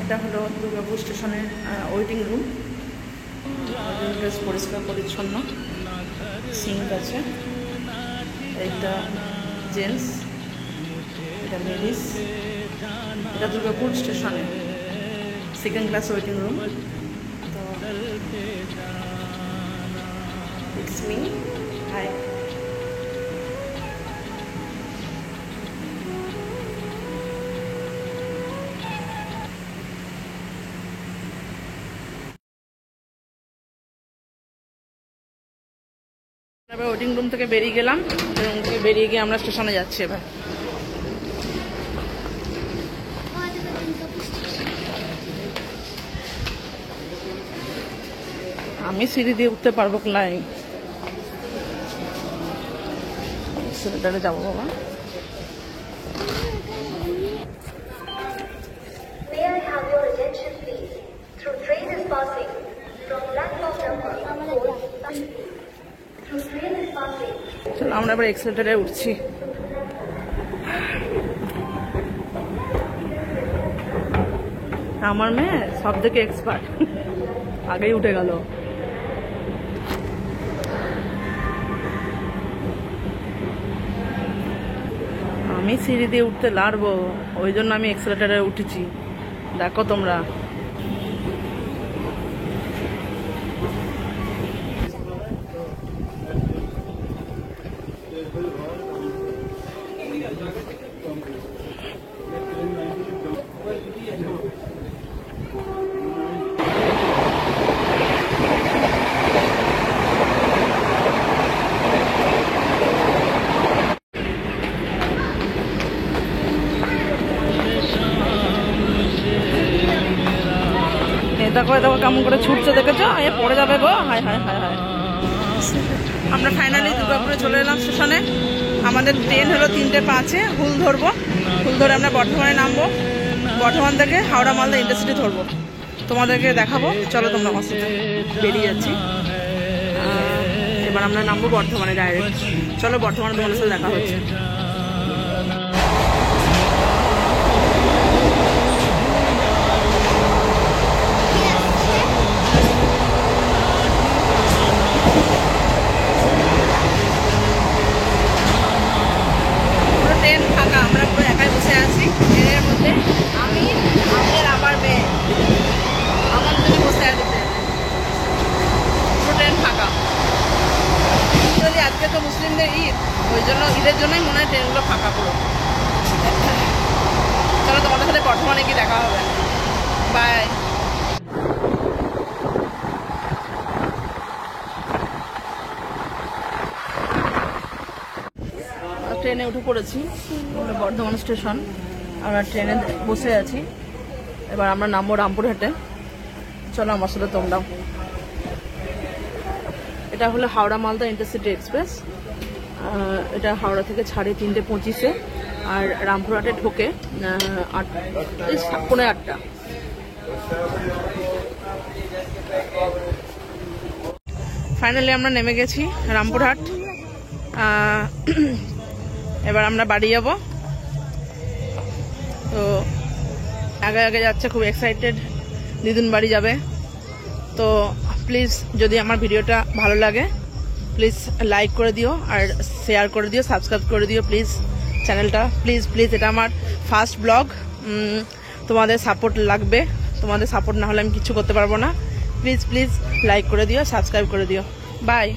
এটা হলো দুর্গাপুর স্টেশনের ওয়েটিং রুম। বেশ পরিষ্কার পরিচ্ছন্ন, সিঙ্ক আছে। এটা জেন্টস, এটা লেডিস। এটা দুর্গাপুর স্টেশনে সেকেন্ড ক্লাস ওয়েটিং রুম। তো ইটস মি, হাই। এবার ওয়েটিং রুম থেকে বেরিয়ে গেলাম। রুম থেকে বেরিয়ে গিয়ে আমরা স্টেশনে যাচ্ছি। এবার আমি সিঁড়ি দিয়ে উঠতে পারবো ক্লাইম, সিঁড়িটারে যাবো বাবা। চলো আমরা এবার এক্সেলেটারে উঠছি। আমার মেয়ে সব থেকে এক্সপার্ট, আগেই উঠে গেল। আমি সিঁড়ি দিয়ে উঠতে লাড়বো, ওই জন্য আমি এক্সেলেটারে উঠেছি। দেখো তোমরা, দেখো দেখো কেমন করে ছুটছে, দেখেছো? এ পড়ে যাবে গো, হায় হায় হায় হায়। আমরা ফাইনালি দুর্গাপুরে চলে এলাম স্টেশনে। আমাদের ট্রেন হলো 3:05-এ। হুল ধরবো, হুল ধরে আমরা বর্ধমানে নামবো। বর্ধমান থেকে হাওড়া মালদা ইন্টারসিটি ধরবো, তোমাদেরকে দেখাবো। চলো তোমরা আমার সাথে, বেরিয়ে যাচ্ছি। এবার আমরা নামবো বর্ধমানে ডাইরেক্ট। চলো বর্ধমানে তোমাদের সাথে দেখা হচ্ছে। ট্রেন ফাঁকা, আমরা পুরো একাই বসে আছি ট্রেনের মধ্যে। আমি আর আমার মেয়ে, আমার জন্য বসে আছি। পুরো ট্রেন ফাঁকা। যদি আজকে তো মুসলিমদের ঈদ, ওই জন্য ঈদের জন্যই মনে হয় ট্রেনগুলো ফাঁকা পুরো। চলো তোমাদের সাথে বর্ধমানে গিয়ে দেখা হবে। বাই। ট্রেনে উঠে পড়েছি, বর্ধমান স্টেশন। আমরা ট্রেনে বসে আছি। এবার আমরা নামবো রামপুরহাটে। চলো আমার সাথে তোমরাও। এটা হলো হাওড়া মালদা ইন্টারসিটি এক্সপ্রেস। এটা হাওড়া থেকে ছাড়ে 3:25-এ, আর রামপুরহাটে ঢোকে 8:45। ফাইনালি আমরা নেমে গেছি রামপুরহাট। এবার আমরা বাড়ি যাব। তো আগে আগে যাচ্ছে, খুব এক্সাইটেড। দিদুন বাড়ি যাবে। তো প্লিজ যদি আমার ভিডিওটা ভালো লাগে, প্লিজ লাইক করে দিও, আর শেয়ার করে দিও, সাবস্ক্রাইব করে দিও প্লিজ চ্যানেলটা। প্লিজ প্লিজ, এটা আমার ফার্স্ট ব্লগ। তোমাদের সাপোর্ট লাগবে, তোমাদের সাপোর্ট না হলে আমি কিছু করতে পারবো না। প্লিজ প্লিজ লাইক করে দিও, সাবস্ক্রাইব করে দিও। বাই।